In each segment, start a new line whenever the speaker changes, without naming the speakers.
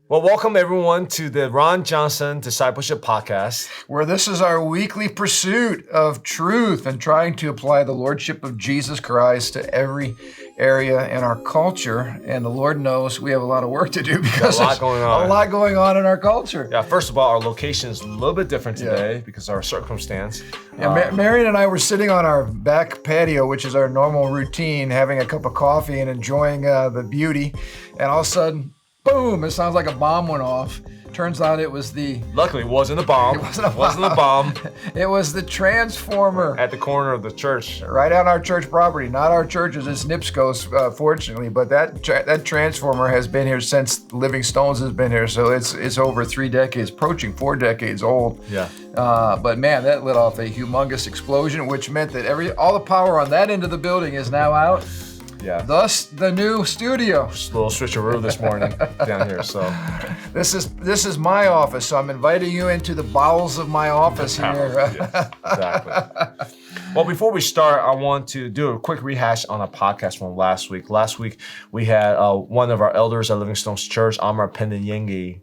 Well, welcome everyone to the Ron Johnson Discipleship Podcast,
where this is our weekly pursuit of truth and trying to apply the Lordship of Jesus Christ to every area in our culture. And the Lord knows we have a lot of work to do because
there's a
lot going on in our culture.
Yeah, first of all, our location is a little bit different today because of our circumstance.
Yeah, Marion and I were sitting on our back patio, which is our normal routine, having a cup of coffee and enjoying the beauty. And all of a sudden, boom, it sounds like a bomb went off. Turns out it was
Luckily, it wasn't a bomb.
It wasn't a bomb. It was the transformer.
At the corner of the church.
Right on our church property. Not our churches in Snipskos, fortunately, but that transformer has been here since Living Stones has been here. So it's over 3 decades, approaching 4 decades old.
Yeah.
But man, that lit off a humongous explosion, which meant that all the power on that end of the building is now out.
Yeah.
Thus, the new studio.
Just a little switcheroo this morning down here. So
this is my office. So I'm inviting you into the bowels of my office here.
Yes, exactly. Well, before we start, I want to do a quick rehash on a podcast from last week. Last week, we had one of our elders at Living Stones Church, Amar Pendenyengi,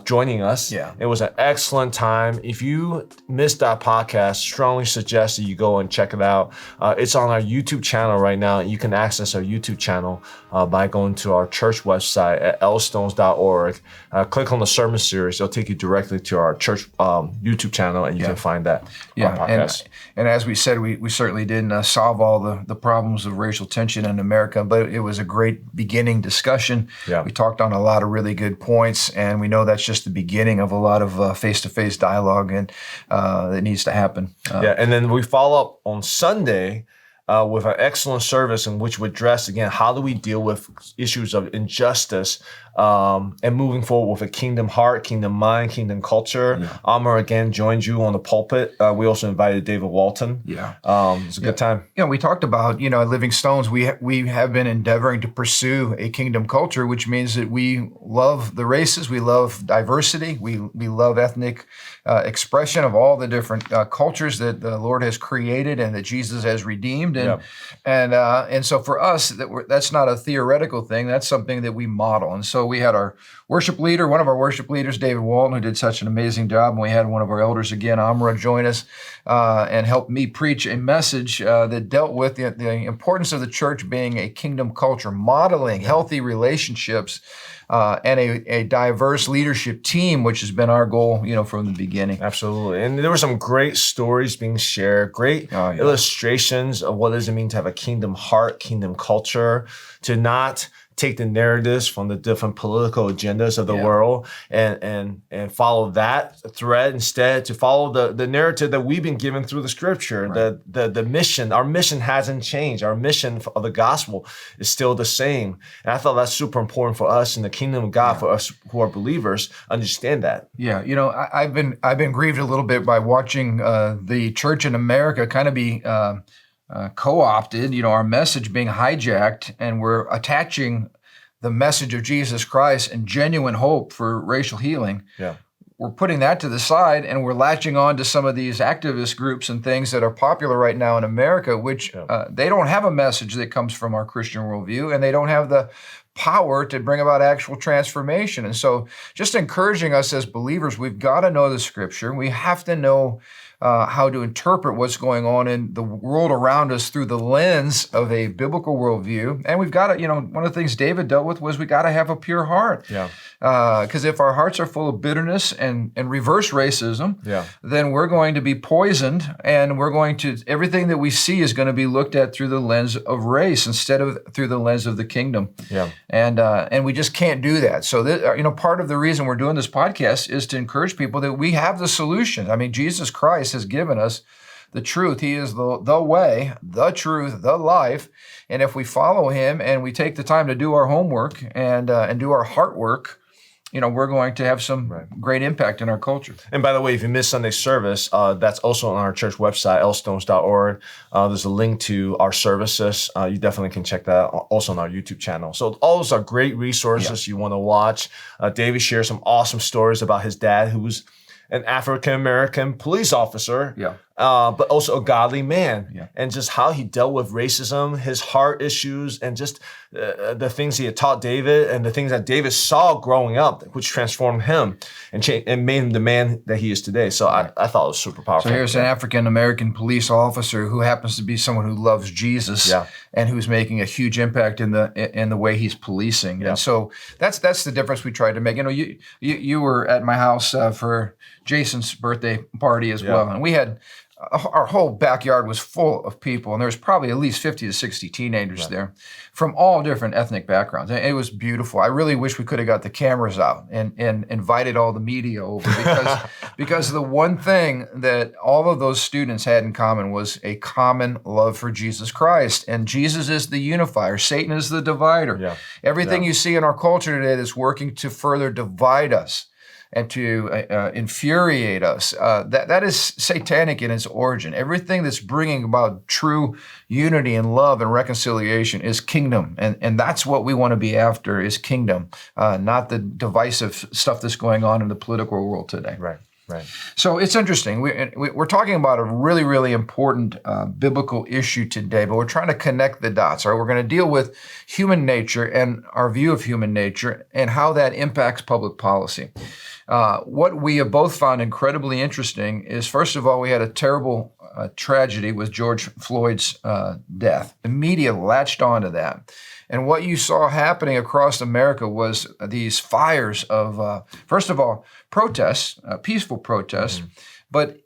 joining us.
Yeah.
It was an excellent time. If you missed that podcast, strongly suggest that you go and check it out. It's on our YouTube channel right now. You can access our YouTube channel by going to our church website at lstones.org. Click on the sermon series. It'll take you directly to our church YouTube channel, and you can find that podcast.
And as we said, we certainly didn't solve all the problems of racial tension in America, but it was a great beginning discussion.
Yeah.
We talked on a lot of really good points, and we know that's just the beginning of a lot of face-to-face dialogue and that needs to happen.
And then we follow up on Sunday with an excellent service in which we address, again, how do we deal with issues of injustice and moving forward with a kingdom heart, kingdom mind, kingdom culture. Yeah. Amar again joined you on the pulpit. We also invited David Walton.
Yeah.
It's a good time.
Yeah, we talked about, at Living Stones, we have been endeavoring to pursue a kingdom culture, which means that we love the races, we love diversity, we love ethnic expression of all the different cultures that the Lord has created and that Jesus has redeemed. And so for us, that's not a theoretical thing. That's something that we model. And so we had our worship leader, one of our worship leaders, David Walton, who did such an amazing job. And we had one of our elders again, Amra, join us and help me preach a message that dealt with the importance of the church being a kingdom culture, modeling healthy relationships and a diverse leadership team, which has been our goal, from the beginning.
Absolutely. And there were some great stories being shared, great illustrations of what does it mean to have a kingdom heart, kingdom culture, to not take the narratives from the different political agendas of the world and follow that thread, instead to follow the narrative that we've been given through the scripture. Right. The mission, our mission hasn't changed. Our mission of the gospel is still the same. And I thought that's super important for us in the kingdom of God, for us who are believers, understand that.
Yeah, I've been grieved a little bit by watching the church in America kind of be co-opted, our message being hijacked, and we're attaching the message of Jesus Christ and genuine hope for racial healing.
Yeah.
We're putting that to the side, and we're latching on to some of these activist groups and things that are popular right now in America, which they don't have a message that comes from our Christian worldview, and they don't have the power to bring about actual transformation. And so just encouraging us as believers, we've got to know the scripture. We have to know how to interpret what's going on in the world around us through the lens of a biblical worldview. And we've got to, one of the things David dealt with was we got to have a pure heart.
Yeah.
Because if our hearts are full of bitterness and reverse racism, then we're going to be poisoned, and everything that we see is going to be looked at through the lens of race instead of through the lens of the kingdom.
Yeah.
And we just can't do that. So part of the reason we're doing this podcast is to encourage people that we have the solution. I mean, Jesus Christ has given us the truth. He is the way, the truth, the life. And if we follow him and we take the time to do our homework and do our heart work, we're going to have some great impact in our culture.
And by the way, if you missed Sunday service, that's also on our church website, lstones.org. There's a link to our services. You definitely can check that out also on our YouTube channel. So all those are great resources you want to watch. David shares some awesome stories about his dad, who was an African-American police officer but also a godly man.
Yeah.
And just how he dealt with racism, his heart issues, and just the things he had taught David and the things that David saw growing up, which transformed him and made him the man that he is today. So I thought it was super powerful.
So here's an African-American police officer who happens to be someone who loves Jesus and who's making a huge impact in the way he's policing. Yeah. And so that's the difference we tried to make. You were at my house for Jason's birthday party as well, and we had our whole backyard was full of people, and there was probably at least 50 to 60 teenagers there from all different ethnic backgrounds. And it was beautiful. I really wish we could have got the cameras out and invited all the media over because the one thing that all of those students had in common was a common love for Jesus Christ. And Jesus is the unifier. Satan is the divider. Yeah. Everything you see in our culture today that's working to further divide us and to infuriate us, that is satanic in its origin. Everything that's bringing about true unity and love and reconciliation is kingdom. And that's what we want to be after, is kingdom, not the divisive stuff that's going on in the political world today.
Right.
So it's interesting. We're talking about a really, really important biblical issue today, but we're trying to connect the dots. All right? We're going to deal with human nature and our view of human nature and how that impacts public policy. What we have both found incredibly interesting is, first of all, we had a terrible tragedy with George Floyd's death. The media latched onto that. And what you saw happening across America was these fires of, first of all, protests, peaceful protests, but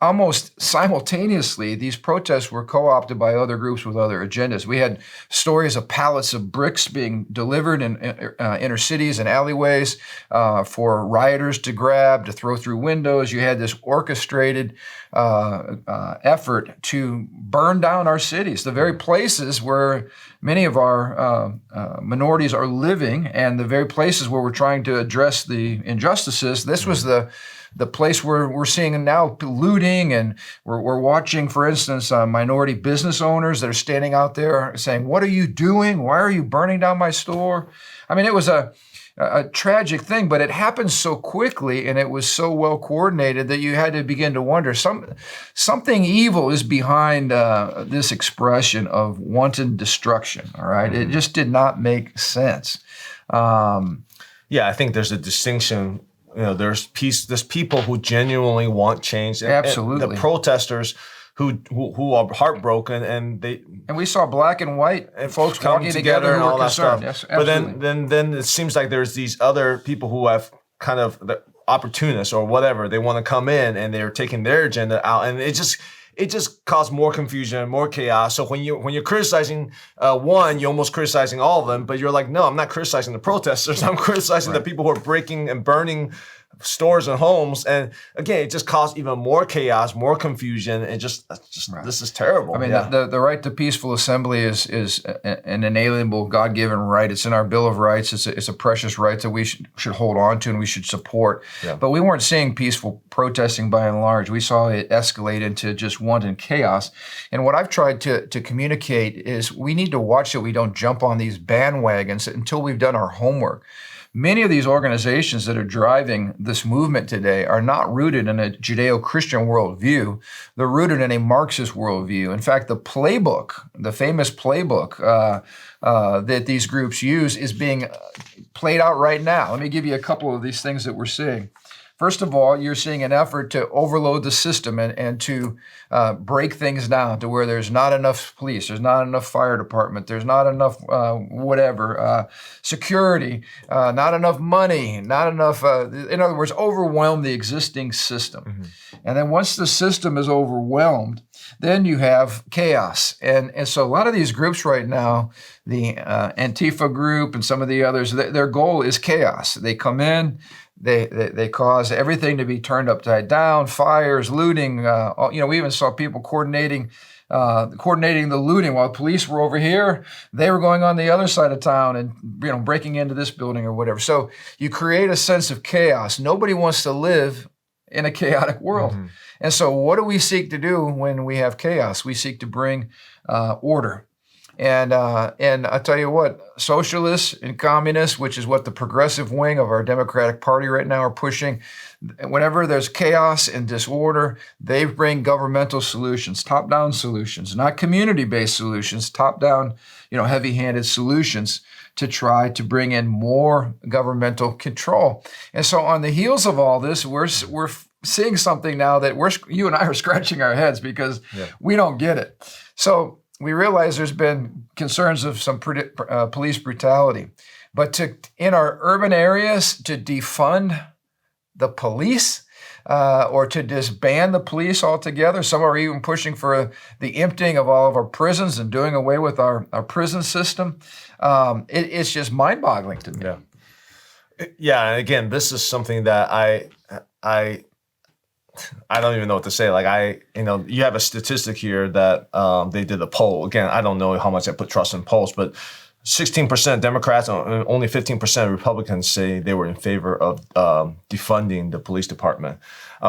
almost simultaneously, these protests were co-opted by other groups with other agendas. We had stories of pallets of bricks being delivered in inner cities and alleyways for rioters to grab, to throw through windows. You had this orchestrated effort to burn down our cities, the very places where many of our minorities are living, and the very places where we're trying to address the injustices. This was the place where we're seeing now looting, and we're watching, for instance, minority business owners that are standing out there saying, "What are you doing? Why are you burning down my store?" I mean, it was a tragic thing, but it happened so quickly and it was so well coordinated that you had to begin to wonder, something evil is behind this expression of wanton destruction, all right? It just did not make sense.
I think there's a distinction. There's people who genuinely want change.
Absolutely.
And the protesters who are heartbroken, and
we saw black and white and folks
coming
walking together
and all that stuff.
Yes,
but then it seems like there's these other people who have kind of the opportunists or whatever. They want to come in and they're taking their agenda out, and it just caused more confusion, more chaos. So when you're criticizing one, you're almost criticizing all of them, but you're like, no, I'm not criticizing the protesters. I'm criticizing the people who are breaking and burning stores and homes. And again, it just caused even more chaos, more confusion, and just this is terrible.
I mean, the right to peaceful assembly is an inalienable God-given right. It's in our Bill of Rights. It's a precious right that we should hold on to and we should support. Yeah. But we weren't seeing peaceful protesting by and large. We saw it escalate into just wanton chaos. And what I've tried to communicate is we need to watch that we don't jump on these bandwagons until we've done our homework. Many of these organizations that are driving this movement today are not rooted in a Judeo-Christian worldview. They're rooted in a Marxist worldview. In fact, the famous playbook that these groups use is being played out right now. Let me give you a couple of these things that we're seeing. First of all, you're seeing an effort to overload the system and to break things down to where there's not enough police, there's not enough fire department, there's not enough security, not enough money, not enough, in other words, overwhelm the existing system. Mm-hmm. And then once the system is overwhelmed, then you have chaos. And so a lot of these groups right now, the Antifa group and some of the others, their goal is chaos. They come in, They cause everything to be turned upside down, fires, looting. We even saw people coordinating the looting while police were over here. They were going on the other side of town and breaking into this building or whatever. So you create a sense of chaos. Nobody wants to live in a chaotic world. Mm-hmm. And so what do we seek to do when we have chaos? We seek to bring order. And I tell you what, socialists and communists, which is what the progressive wing of our Democratic Party right now are pushing, whenever there's chaos and disorder, they bring governmental solutions, top-down solutions, not community-based solutions, top-down, heavy-handed solutions to try to bring in more governmental control. And so on the heels of all this, we're seeing something now that you and I are scratching our heads because we don't get it. So we realize there's been concerns of some police brutality, but in our urban areas to defund the police or to disband the police altogether. Some are even pushing for the emptying of all of our prisons and doing away with our prison system. It's just mind-boggling to me.
Yeah, and again, this is something that I don't even know what to say. You have a statistic here that they did a poll. Again, I don't know how much I put trust in polls, but 16% Democrats and only 15% Republicans say they were in favor of defunding the police department.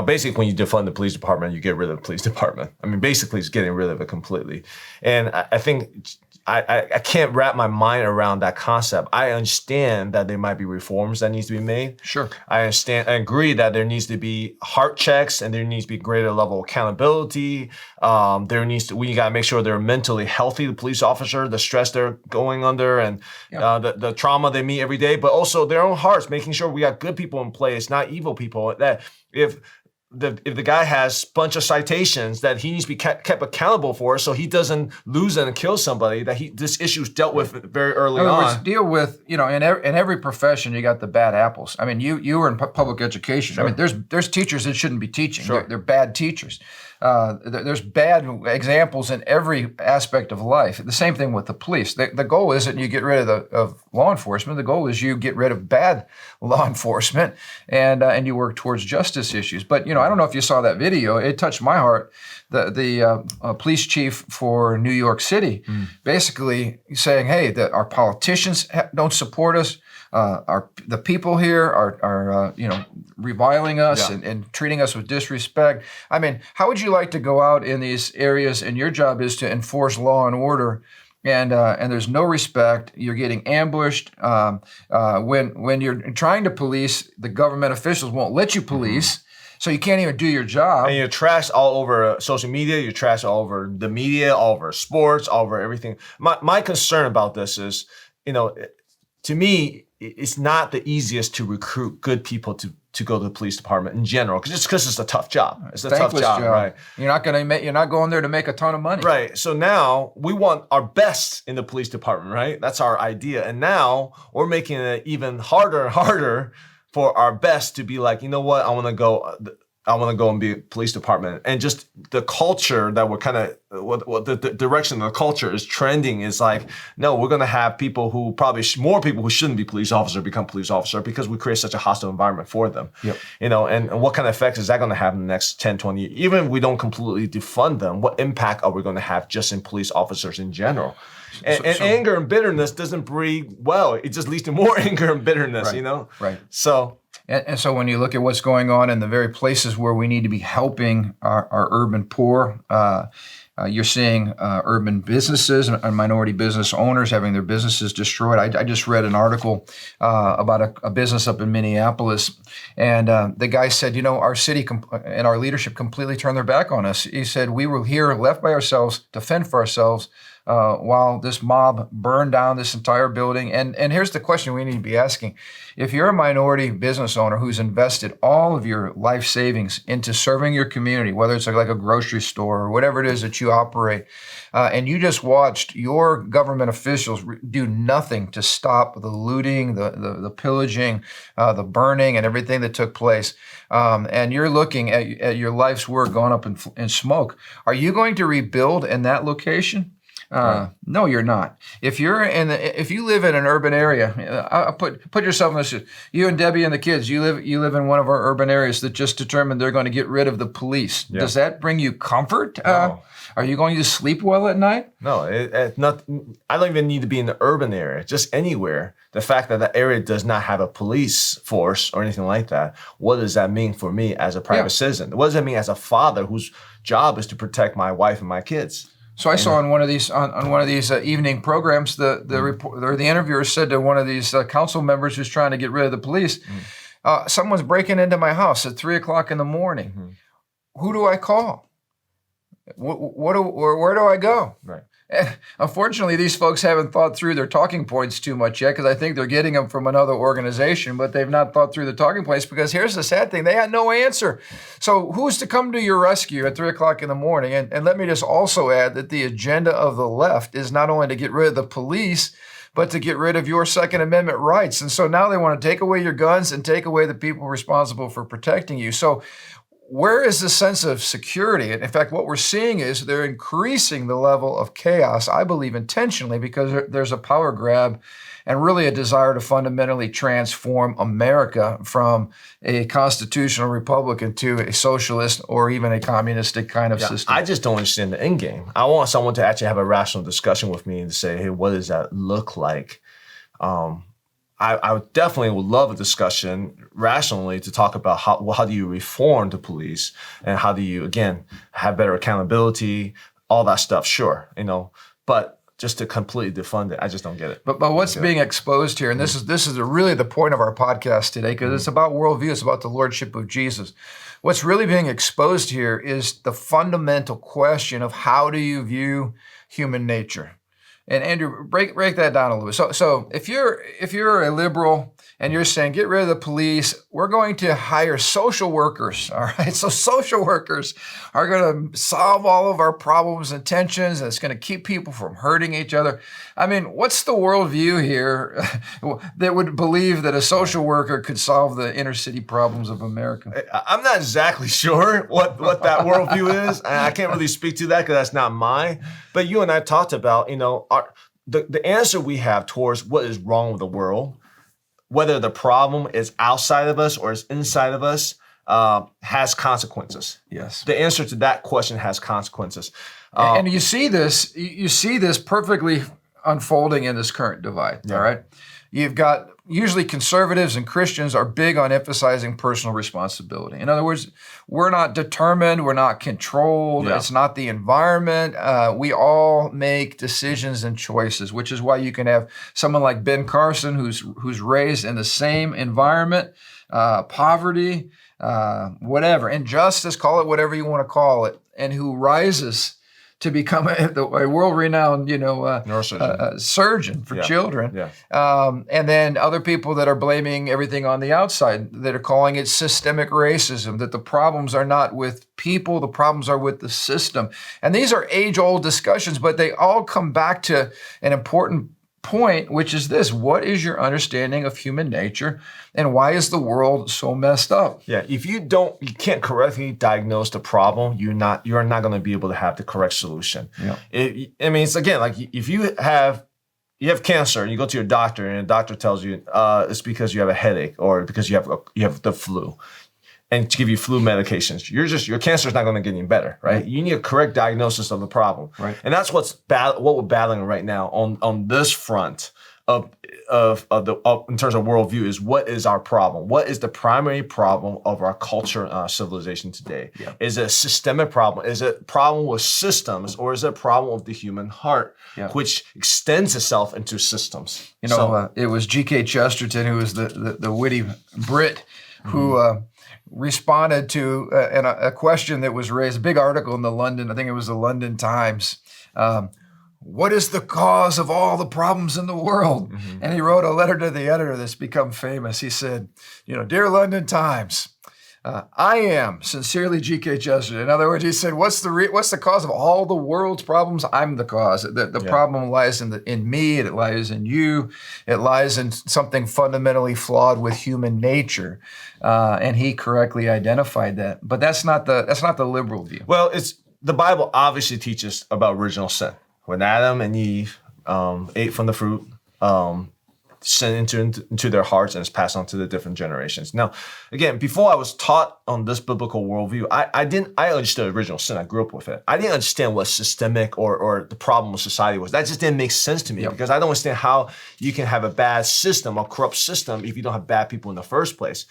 Basically, when you defund the police department, you get rid of the police department. I mean, basically, it's getting rid of it completely. And I think I can't wrap my mind around that concept. I understand that there might be reforms that needs to be made.
Sure.
I agree that there needs to be heart checks and there needs to be greater level of accountability. We got to make sure they're mentally healthy, the police officer, the stress they're going under and the trauma they meet every day, but also their own hearts, making sure we got good people in place, not evil people. That if the guy has a bunch of citations that he needs to be kept accountable for, so he doesn't lose and kill somebody, this issue is dealt with very early on.
In other words, deal with, in every profession, you got the bad apples. I mean, you were in public education. Sure. I mean, there's teachers that shouldn't be teaching. Sure. They're bad teachers. There's bad examples in every aspect of life. The same thing with the police. The goal isn't you get rid of law enforcement. The goal is you get rid of bad law enforcement and you work towards justice issues. But, I don't know if you saw that video. It touched my heart. The police chief for New York City basically saying, hey, our politicians don't support us. The people here are reviling us and treating us with disrespect. I mean, how would you like to go out in these areas and your job is to enforce law and order and there's no respect, you're getting ambushed. When you're trying to police, the government officials won't let you police. So you can't even do your job.
And you're trashed all over social media. You're trashed all over the media, all over sports, all over everything. My concern about this is, to me, it's not the easiest to recruit good people to go to the police department in general, because it's a tough job. It's a tough job, right?
You're not going there to make a ton of money,
right? So now we want our best in the police department, right? That's our idea, and now we're making it even harder and harder for our best to be like, you know what, I want to go and be a police department. And just the culture that we're kind of, what the direction of the culture is trending is like, no, we're going to have people who more people who shouldn't be police officers become police officers because we create such a hostile environment for them.
Yep.
And what kind of effect is that going to have in the next 10, 20 years? Even if we don't completely defund them, what impact are we going to have just in police officers in general? And anger and bitterness doesn't breed well. It just leads to more anger and bitterness,
right. Right.
So.
And so when you look at what's going on in the very places where we need to be helping our urban poor, you're seeing urban businesses and minority business owners having their businesses destroyed. I just read an article about a business up in Minneapolis, and the guy said, our city and our leadership completely turned their back on us. He said, we were here left by ourselves to fend for ourselves while this mob burned down this entire building. And here's the question we need to be asking. If you're a minority business owner who's invested all of your life savings into serving your community, whether it's like a grocery store or whatever it is that you operate, and you just watched your government officials do nothing to stop the looting, the pillaging, the burning, and everything that took place, and you're looking at your life's work going up in smoke, are you going to rebuild in that location? No, you're not. If you live in an urban area, put yourself in this. You and Debbie and the kids, you live in one of our urban areas that just determined they're going to get rid of the police. Yeah. Does that bring you comfort?
No.
Are you going to sleep well at night?
No, I don't even need to be in the urban area, just anywhere. The fact that that area does not have a police force or anything like that, what does that mean for me as a private citizen? What does that mean as a father whose job is to protect my wife and my kids?
So I saw on one of these evening programs, the interviewer said to one of these council members who's trying to get rid of the police, someone's breaking into my house at 3:00 in the morning. Mm-hmm. Who do I call? Where do I go?
Right.
And unfortunately, these folks haven't thought through their talking points too much yet, because I think they're getting them from another organization, but they've not thought through the talking points, because here's the sad thing. They had no answer. So who's to come to your rescue at 3:00 in the morning? And let me just also add that the agenda of the left is not only to get rid of the police, but to get rid of your Second Amendment rights. And so now they want to take away your guns and take away the people responsible for protecting you. So where is the sense of security? In fact, what we're seeing is they're increasing the level of chaos, I believe intentionally, because there's a power grab and really a desire to fundamentally transform America from a constitutional republic to a socialist or even a communistic kind of system.
I just don't understand the end game. I want someone to actually have a rational discussion with me and to say, hey, what does that look like? I definitely would love a discussion rationally to talk about how do you reform the police, and how do you, again, have better accountability, all that stuff, sure, but just to completely defund it, I just don't get it.
But what's being exposed here, and this is really the point of our podcast today, because it's about worldview, it's about the lordship of Jesus. What's really being exposed here is the fundamental question of how do you view human nature? And Andrew, break that down a little bit. So if you're a liberal and you're saying get rid of the police, we're going to hire social workers. All right. So social workers are going to solve all of our problems and tensions, and it's going to keep people from hurting each other. I mean, what's the worldview here that would believe that a social worker could solve the inner city problems of America?
I'm not exactly sure what that worldview is. I can't really speak to that because that's not mine. But you and I talked about, the answer we have towards what is wrong with the world, whether the problem is outside of us or is inside of us, has consequences.
Yes.
The answer to that question has consequences.
And you see this perfectly unfolding in this current divide. Yeah. All right. You've got usually conservatives and Christians are big on emphasizing personal responsibility. In other words, we're not determined, we're not controlled, It's not the environment. We all make decisions and choices, which is why you can have someone like Ben Carson who's raised in the same environment, poverty, whatever, injustice, call it whatever you want to call it, and who rises to become a world-renowned, surgeon for children. Yeah. And then other people that are blaming everything on the outside, that are calling it systemic racism, that the problems are not with people, the problems are with the system. And these are age-old discussions, but they all come back to an important point, which is this: what is your understanding of human nature, and why is the world so messed up?
Yeah, if you can't correctly diagnose the problem, you're not going to be able to have the correct solution. Yeah. It's again, like if you have cancer and you go to your doctor and the doctor tells you it's because you have a headache or because you have the flu, and to give you flu medications, your cancer is not going to get any better, right? Mm-hmm. You need a correct diagnosis of the problem, right? And that's what we're battling right now on this front of in terms of worldview is what is our problem? What is the primary problem of our culture and our civilization today? Yeah. Is it a systemic problem? Is it a problem with systems, or is it a problem of the human heart, which extends itself into systems?
It was G.K. Chesterton, who was the witty Brit, who responded to a question that was raised, a big article in the London Times. What is the cause of all the problems in the world? Mm-hmm. And he wrote a letter to the editor that's become famous. He said, Dear London Times, I am sincerely G.K. Chesterton. In other words, he said, what's the cause of all the world's problems? I'm the cause. The problem lies in me. It lies in you. It lies in something fundamentally flawed with human nature. And he correctly identified that. But that's not the liberal view.
Well, the Bible obviously teaches about original sin. When Adam and Eve ate from the fruit, sin entered into their hearts and it's passed on to the different generations. Now, again, before I was taught on this biblical worldview, I understood original sin. I grew up with it. I didn't understand what systemic or the problem with society was. That just didn't make sense to me because I don't understand how you can have a bad system, a corrupt system, if you don't have bad people in the first place.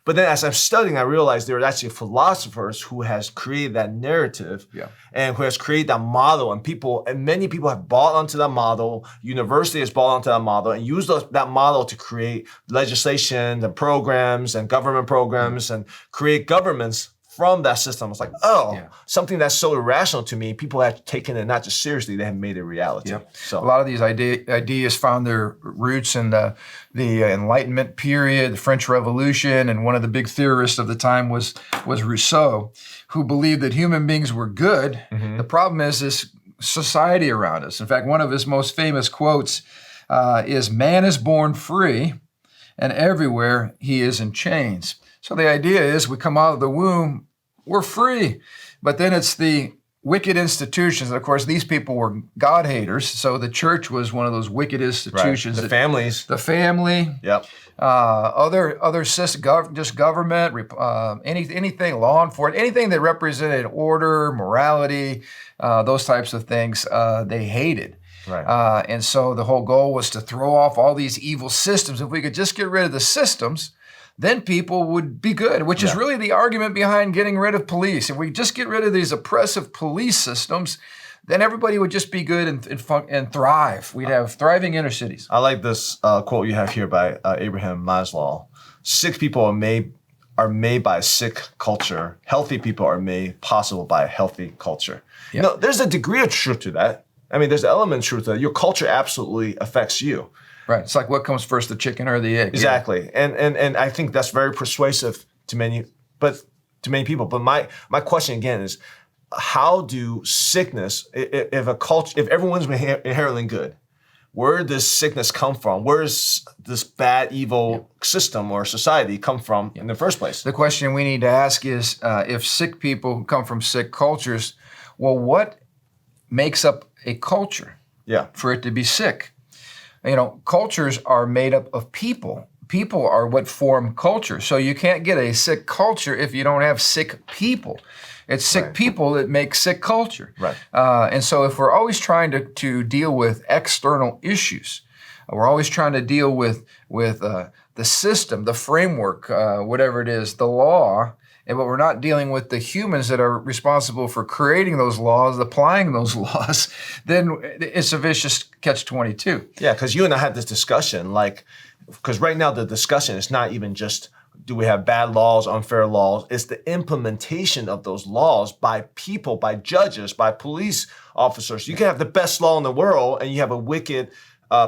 But then as I'm studying, I realized there are actually philosophers who has created that narrative and who has created that model, and many people have bought onto that model. University has bought onto that model and used that model to create legislation and programs and government programs and create governments from that system. It's like, something that's so irrational to me, people have taken it not just seriously, they have made it reality.
So a lot of these ideas found their roots in the Enlightenment period, the French Revolution, and one of the big theorists of the time was Rousseau, who believed that human beings were good. The problem is this society around us. In fact, one of his most famous quotes is, "Man is born free, and everywhere he is in chains." So the idea is we come out of the womb, we're free. But then it's the wicked institutions. And of course, these people were God haters. So the church was one of those wicked institutions.
Right. The families.
The family.
Yep.
Other systems, just government, anything, law enforcement, anything that represented order, morality, those types of things, they hated.
Right.
And so the whole goal was to throw off all these evil systems. If we could just get rid of the systems, then people would be good, which is really the argument behind getting rid of police. If we just get rid of these oppressive police systems, then everybody would just be good and thrive. We'd have thriving inner cities.
I like this quote you have here by Abraham Maslow. Sick people are made by a sick culture. Healthy people are made possible by a healthy culture.
Yeah.
No, there's a degree of truth to that. I mean, there's an element of truth to that. Your culture absolutely affects you.
Right. It's like what comes first, the chicken or the egg?
Exactly. And I think that's very persuasive to many people. But my question again is, how do sickness, if everyone's inherently good, where does sickness come from? Where does this bad, evil system or society come from in the first place?
The question we need to ask is, if sick people come from sick cultures, well, what makes up a culture for it to be sick? Cultures are made up of people. People are what form culture. So you can't get a sick culture if you don't have sick people. It's sick people that make sick culture.
Right.
And so if we're always trying to deal with external issues, we're always trying to deal with the system, the framework, whatever it is, the law, but we're not dealing with the humans that are responsible for creating those laws, applying those laws, then it's a vicious catch-22.
Yeah, because you and I had this discussion, because right now the discussion is not even just, do we have bad laws, unfair laws? It's the implementation of those laws by people, by judges, by police officers. You can have the best law in the world, and you have a wicked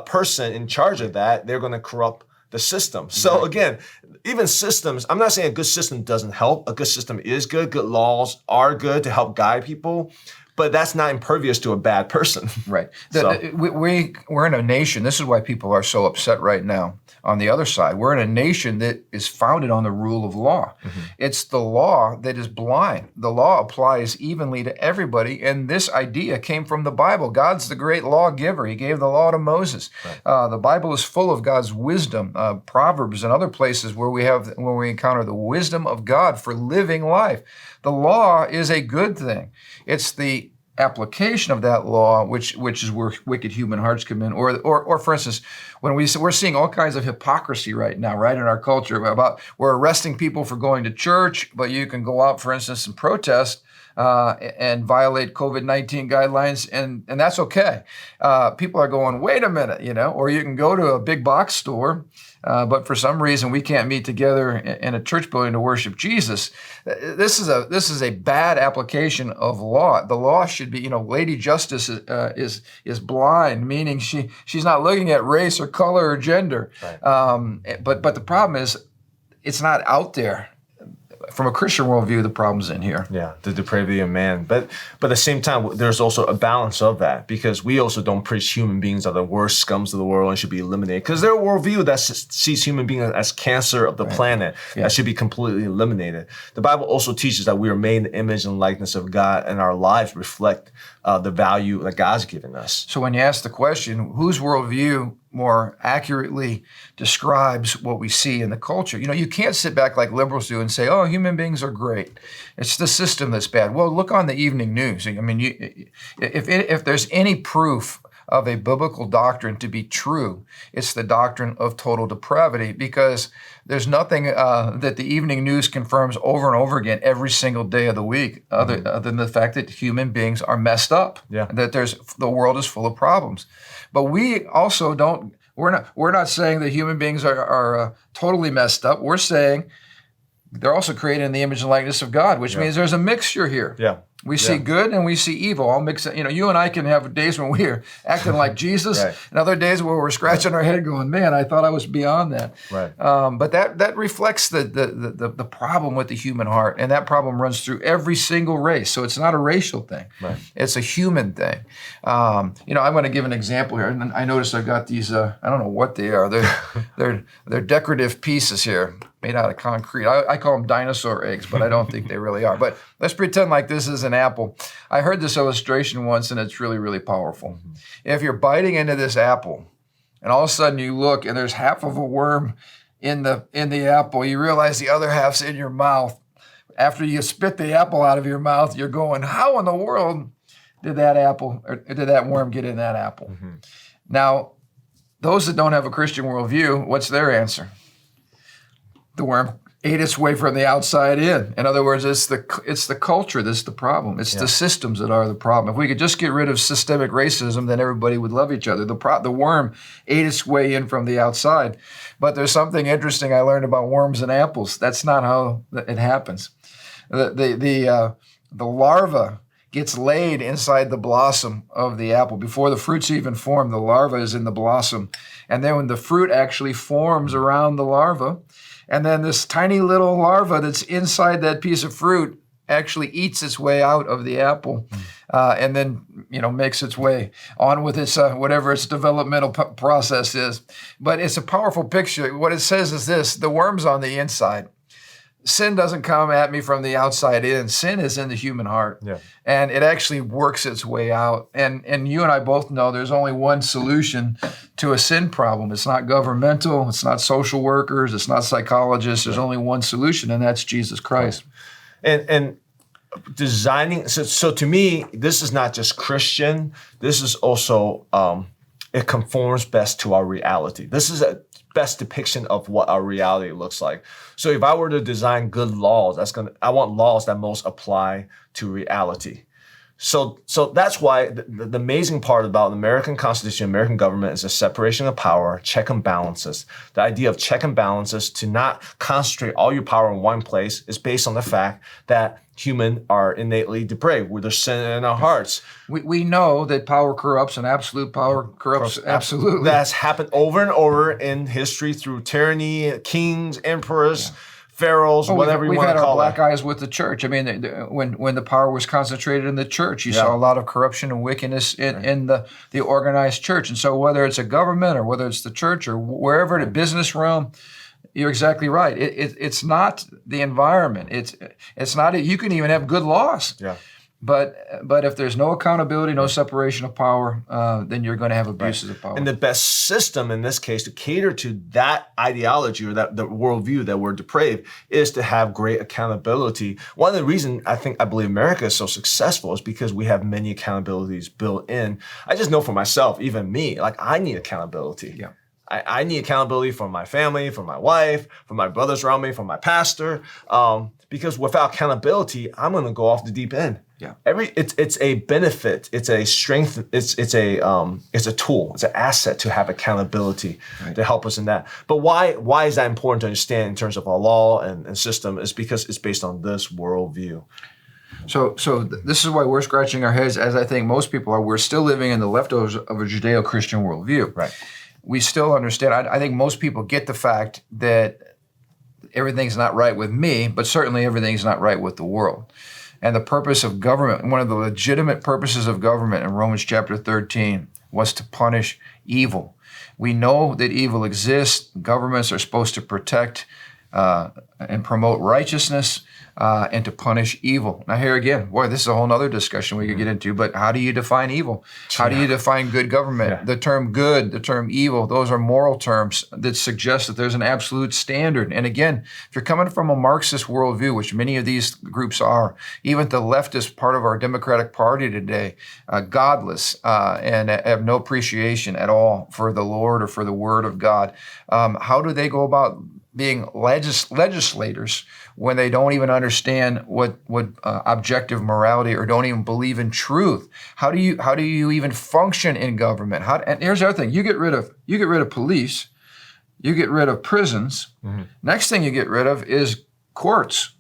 person in charge of that. They're going to corrupt the system. So again, even systems, I'm not saying a good system doesn't help. A good system is good. Good laws are good to help guide people, but that's not impervious to a bad person.
Right. We're in a nation, this is why people are so upset right now. On the other side, we're in a nation that is founded on the rule of law. It's the law that is blind. The law applies evenly to everybody, and this idea came from the Bible. God's the great lawgiver. He gave the law to Moses. The Bible is full of God's wisdom. Proverbs and other places where we encounter the wisdom of God for living life. The law is a good thing. It's the application of that law, which is where wicked human hearts come in, or for instance, when we're seeing all kinds of hypocrisy right now, right in our culture about we're arresting people for going to church, but you can go out, for instance, and protest and violate COVID-19 guidelines, and that's okay. People are going, wait a minute, or you can go to a big box store, but for some reason we can't meet together in a church building to worship Jesus. This is a bad application of law. The law should be, Lady Justice is blind, meaning she's not looking at race or color or gender. Right. But the problem is, it's not out there. From a Christian worldview, the problem's in here.
Yeah, the depravity of man. But at the same time, there's also a balance of that, because we also don't preach human beings are the worst scums of the world and should be eliminated. Because there's a worldview that sees human beings as cancer of the planet that should be completely eliminated. The Bible also teaches that we are made in the image and likeness of God, and our lives reflect the value that God's given us.
So when you ask the question, whose worldview more accurately describes what we see in the culture? You can't sit back like liberals do and say, oh, human beings are great. It's the system that's bad. Well, look on the evening news. I mean, if there's any proof of a biblical doctrine to be true. It's the doctrine of total depravity, because there's nothing that the evening news confirms over and over again every single day of the week, other than the fact that human beings are messed up, that the world is full of problems. But we also don't. We're not saying that human beings are totally messed up. We're saying they're also created in the image and likeness of God, which means there's a mixture here. We see good and we see evil. I'll mix it. You and I can have days when we're acting like Jesus, and other days where we're scratching our head going, man, I thought I was beyond that. But that reflects the problem with the human heart, and that problem runs through every single race. So it's not a racial thing. It's a human thing. I'm going to give an example here. And I noticed I've got these, I don't know what they are. They're decorative pieces here, made out of concrete. I call them dinosaur eggs, but I don't think they really are. But let's pretend like this is an apple. I heard this illustration once, and it's really, really powerful. If you're biting into this apple, and all of a sudden you look, and there's half of a worm in the apple, you realize the other half's in your mouth. After you spit the apple out of your mouth, you're going, how in the world did that worm get in that apple? Now, those that don't have a Christian worldview, what's their answer? The worm ate its way from the outside in. In other words, it's the culture that's the problem. It's the systems that are the problem. If we could just get rid of systemic racism, then everybody would love each other. The worm ate its way in from the outside. But there's something interesting I learned about worms and apples. That's not how it happens. The larva gets laid inside the blossom of the apple. Before the fruits even form, the larva is in the blossom. And then when the fruit actually forms around the larva, and then this tiny little larva that's inside that piece of fruit actually eats its way out of the apple, and then makes its way on with its whatever its developmental process is. But it's a powerful picture. What it says is this: the worm's on the inside. Sin doesn't come at me from the outside in. Sin is in the human heart, and it actually works its way out. And you and I both know there's only one solution to a sin problem. It's not governmental. It's not social workers. It's not psychologists. There's only one solution, and that's Jesus Christ.
And designing. So to me, this is not just Christian. This is also it conforms best to our reality. This is a best depiction of what our reality looks like. So if I were to design good laws, I want laws that most apply to reality. So that's why the amazing part about the American Constitution, American government, is a separation of power, check and balances. The idea of check and balances, to not concentrate all your power in one place, is based on the fact that humans are innately depraved, with their sin in our hearts.
We know that power corrupts, and absolute power corrupts absolutely.
That's happened over and over in history through tyranny, kings, emperors, pharaohs, whatever you want to call it.
We've had our black eyes with the church. I mean, when the power was concentrated in the church, you saw a lot of corruption and wickedness in the organized church. And so whether it's a government or whether it's the church or wherever in a business realm, you're exactly right. It's not the environment. It's not. You can even have good laws. But if there's no accountability, no separation of power, then you're going to have abuses of power.
And the best system in this case to cater to that ideology or that the worldview that we're depraved is to have great accountability. One of the reasons I believe America is so successful is because we have many accountabilities built in. I just know for myself, even me, like I need accountability. I need accountability from my family, from my wife, from my brothers around me, from my pastor, because without accountability, I'm going to go off the deep end. It's a benefit, it's a strength, it's a tool, it's an asset to have accountability to help us in that. But why is that important to understand in terms of our law and system? Is because it's based on this worldview.
So this is why we're scratching our heads, as I think most people are. We're still living in the leftovers of a Judeo-Christian worldview. We still understand. I think most people get the fact that everything's not right with me, but certainly everything's not right with the world. And the purpose of government, one of the legitimate purposes of government in Romans chapter 13, was to punish evil. We know that evil exists. Governments are supposed to protect and promote righteousness and to punish evil. Now here again, boy, this is a whole other discussion we could get into, but how do you define evil? How do you define good government?
Yeah.
The term good, the term evil, those are moral terms that suggest that there's an absolute standard. And again, if you're coming from a Marxist worldview, which many of these groups are, even the leftist part of our Democratic Party today, godless and have no appreciation at all for the Lord or for the Word of God, how do they go about being legislators when they don't even understand what objective morality or don't even believe in truth? How do you even function in government? And here's the other thing: you get rid of police, you get rid of prisons. Mm-hmm. Next thing you get rid of is courts,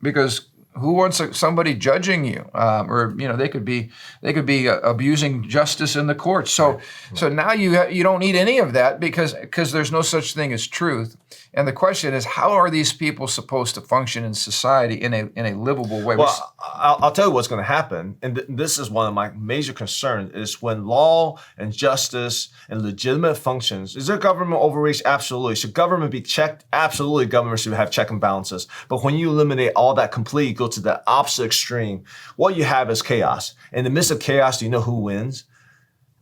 because who wants somebody judging you? Or they could be abusing justice in the courts. So now you don't need any of that because there's no such thing as truth. And the question is, how are these people supposed to function in society in a livable way?
Well, I'll tell you what's going to happen, and this is one of my major concerns, is when law and justice and legitimate functions. Is there government overreach? Absolutely. Should government be checked? Absolutely. Government should have check and balances. But when you eliminate all that completely, go to the opposite extreme, what you have is chaos. In the midst of chaos, do you know who wins?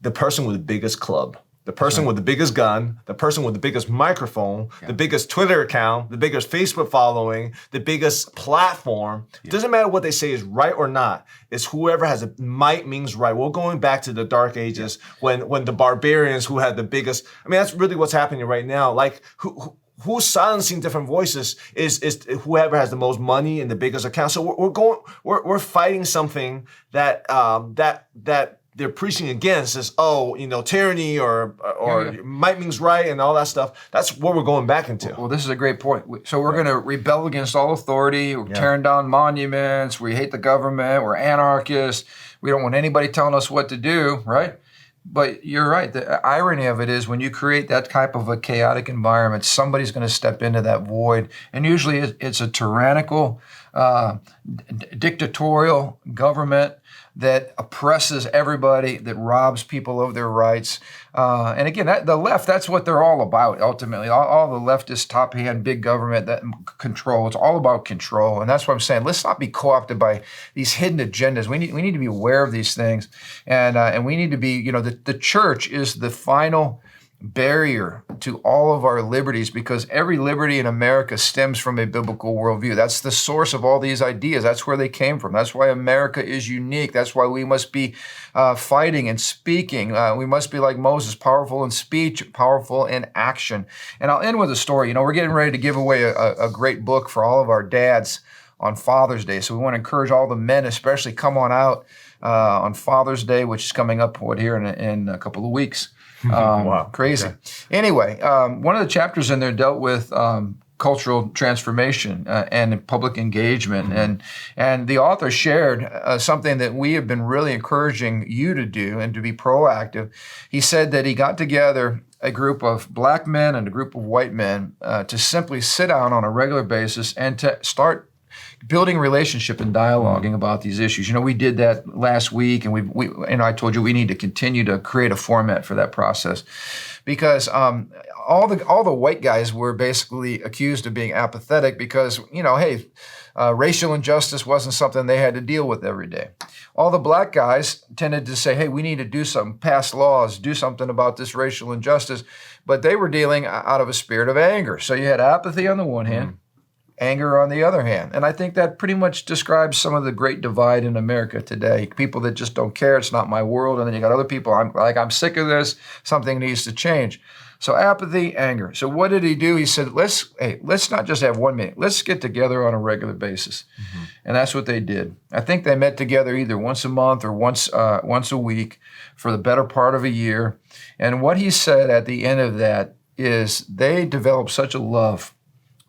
The person with the biggest club. The person with the biggest gun, the person with the biggest microphone, the biggest Twitter account, the biggest Facebook following, the biggest platform. It doesn't matter what they say is right or not. It's whoever has a might means right. We're going back to the dark ages when the barbarians who had the biggest. I mean, that's really what's happening right now. Like who's silencing different voices is whoever has the most money and the biggest account. So we're fighting something that they're preaching against is, tyranny or might means right and all that stuff. That's what we're going back into.
Well, this is a great point. So we're going to rebel against all authority. We're tearing down monuments. We hate the government. We're anarchists. We don't want anybody telling us what to do, right? But you're right. The irony of it is when you create that type of a chaotic environment, somebody's going to step into that void. And usually it's a tyrannical, dictatorial government that oppresses everybody, that robs people of their rights. And again, the left, that's what they're all about, ultimately. All the leftist top-hand big government that control, it's all about control. And that's what I'm saying. Let's not be co-opted by these hidden agendas. We need to be aware of these things. And we need to be, the church is the final barrier to all of our liberties, because every liberty in America stems from a biblical worldview. That's the source of all these ideas. That's where they came from. That's why America is unique. That's why we must be fighting and speaking. We must be like Moses, powerful in speech, powerful in action. And I'll end with a story. We're getting ready to give away a great book for all of our dads on Father's Day. So we want to encourage all the men, especially, come on out on Father's Day, which is coming up here in a couple of weeks.
Wow.
Crazy. Okay. Anyway, one of the chapters in there dealt with cultural transformation and public engagement. And the author shared something that we have been really encouraging you to do and to be proactive. He said that he got together a group of black men and a group of white men to simply sit down on a regular basis and to start building relationship and dialoguing about these issues. We did that last week, and I told you we need to continue to create a format for that process, because all the white guys were basically accused of being apathetic because, racial injustice wasn't something they had to deal with every day. All the black guys tended to say, hey, we need to do something, pass laws, do something about this racial injustice, but they were dealing out of a spirit of anger. So you had apathy on the one hand, anger on the other hand. And I think that pretty much describes some of the great divide in America today. People that just don't care, it's not my world. And then you got other people, I'm sick of this, something needs to change. So apathy, anger. So what did he do? He said, let's not just have 1 minute. Let's get together on a regular basis. Mm-hmm. And that's what they did. I think they met together either once a month or once a week for the better part of a year. And what he said at the end of that is they developed such a love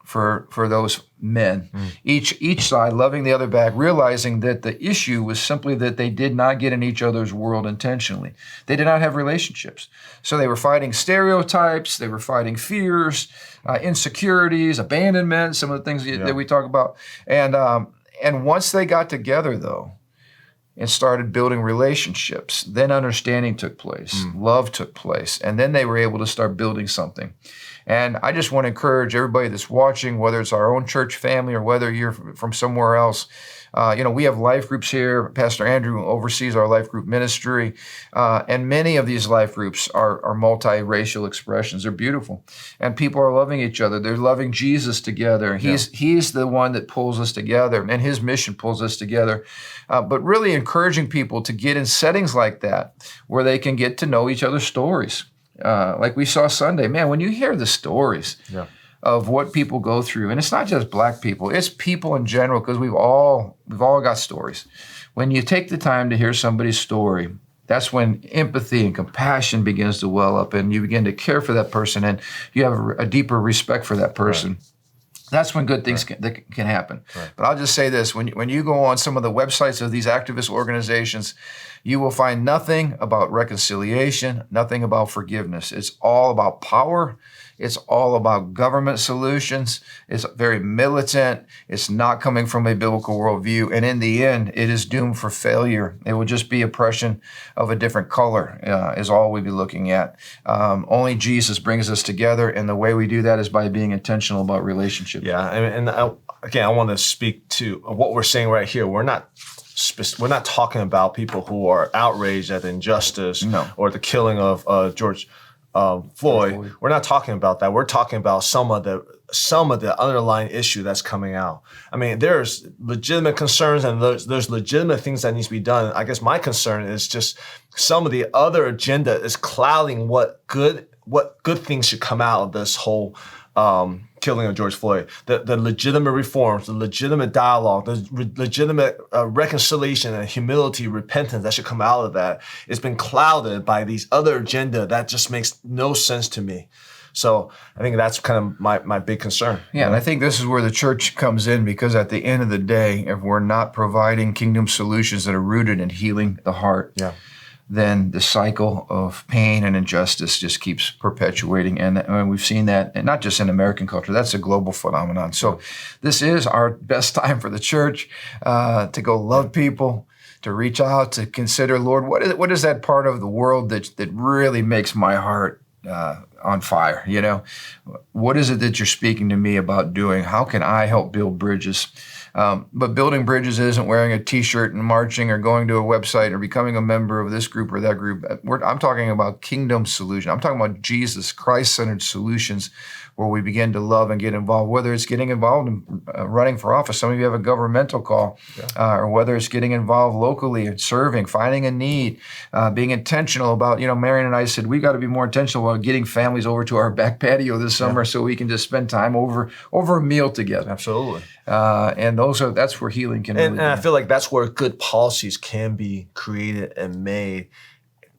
for those men, each side loving the other back, realizing that the issue was simply that they did not get in each other's world intentionally. They did not have relationships. So they were fighting stereotypes, they were fighting fears, insecurities, abandonment, some of the things that we talk about. And once they got together, though, and started building relationships, then understanding took place, love took place, and then they were able to start building something. And I just want to encourage everybody that's watching, whether it's our own church family or whether you're from somewhere else. We have life groups here. Pastor Andrew oversees our life group ministry. And many of these life groups are multiracial expressions. They're beautiful. And people are loving each other. They're loving Jesus together. He's the one that pulls us together, and his mission pulls us together. But really encouraging people to get in settings like that where they can get to know each other's stories. Like we saw Sunday, man, when you hear the stories of what people go through, and it's not just black people, it's people in general, because we've all got stories. When you take the time to hear somebody's story, that's when empathy and compassion begins to well up, and you begin to care for that person, and you have a deeper respect for that person. Right. That's when good things can happen. Right. But I'll just say this, when you go on some of the websites of these activist organizations, you will find nothing about reconciliation, nothing about forgiveness. It's all about power. It's all about government solutions. It's very militant. It's not coming from a biblical worldview. And in the end, it is doomed for failure. It will just be oppression of a different color is all we'll be looking at. Only Jesus brings us together, and the way we do that is by being intentional about relationship.
Yeah, and again, I want to speak to what we're saying right here. We're not talking about people who are outraged at the injustice or the killing of George Floyd. We're not talking about that. We're talking about some of the underlying issue that's coming out. I mean, there's legitimate concerns and there's legitimate things that needs to be done. I guess my concern is just some of the other agenda is clouding what good things should come out of this whole killing of George Floyd. The legitimate reforms, the legitimate dialogue, the legitimate reconciliation and humility, repentance that should come out of that, it's been clouded by these other agenda that just makes no sense to me. So I think that's kind of my big concern.
Yeah, and I think this is where the church comes in, because at the end of the day, if we're not providing kingdom solutions that are rooted in healing the heart, then the cycle of pain and injustice just keeps perpetuating. And we've seen that, and not just in American culture, that's a global phenomenon. So this is our best time for the church to go love people, to reach out, to consider, Lord, what is that part of the world that really makes my heart on fire? What is it that you're speaking to me about doing? How can I help build bridges? But building bridges isn't wearing a T-shirt and marching or going to a website or becoming a member of this group or that group. I'm talking about kingdom solution. I'm talking about Jesus, Christ-centered solutions where we begin to love and get involved, whether it's getting involved in running for office. Some of you have a governmental call, or whether it's getting involved locally and serving, finding a need, being intentional about, Marion and I said, we got to be more intentional about getting families over to our back patio this summer so we can just spend time over a meal together.
Absolutely.
And that's where healing can
and I feel like that's where good policies can be created and made.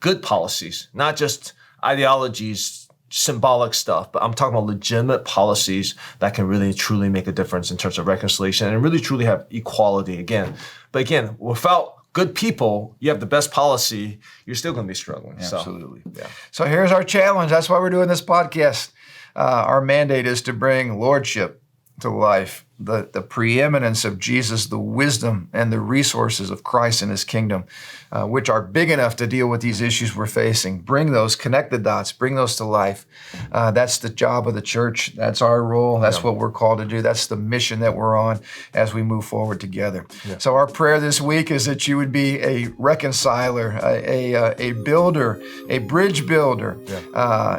Good policies, not just ideologies, symbolic stuff, but I'm talking about legitimate policies that can really truly make a difference in terms of reconciliation and really truly have equality again. But again, without good people, you have the best policy, you're still going to be struggling.
Absolutely. So here's our challenge. That's why we're doing this podcast. Our mandate is to bring lordship to life, the preeminence of Jesus, the wisdom and the resources of Christ and his kingdom, which are big enough to deal with these issues we're facing. Bring those, connect the dots, bring those to life. That's the job of the church. That's our role. That's what we're called to do. That's the mission that we're on as we move forward together. So our prayer this week is that you would be a reconciler, a builder, a bridge builder,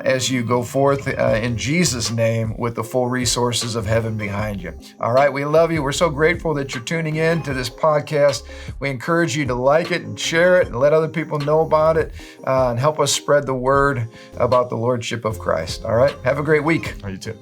as you go forth in Jesus' name with the full resources of heaven behind you. All right, we love you. We're so grateful that you're tuning in to this podcast. We encourage you to like it and share it and let other people know about it and help us spread the word about the Lordship of Christ. All right, have a great week.
You too.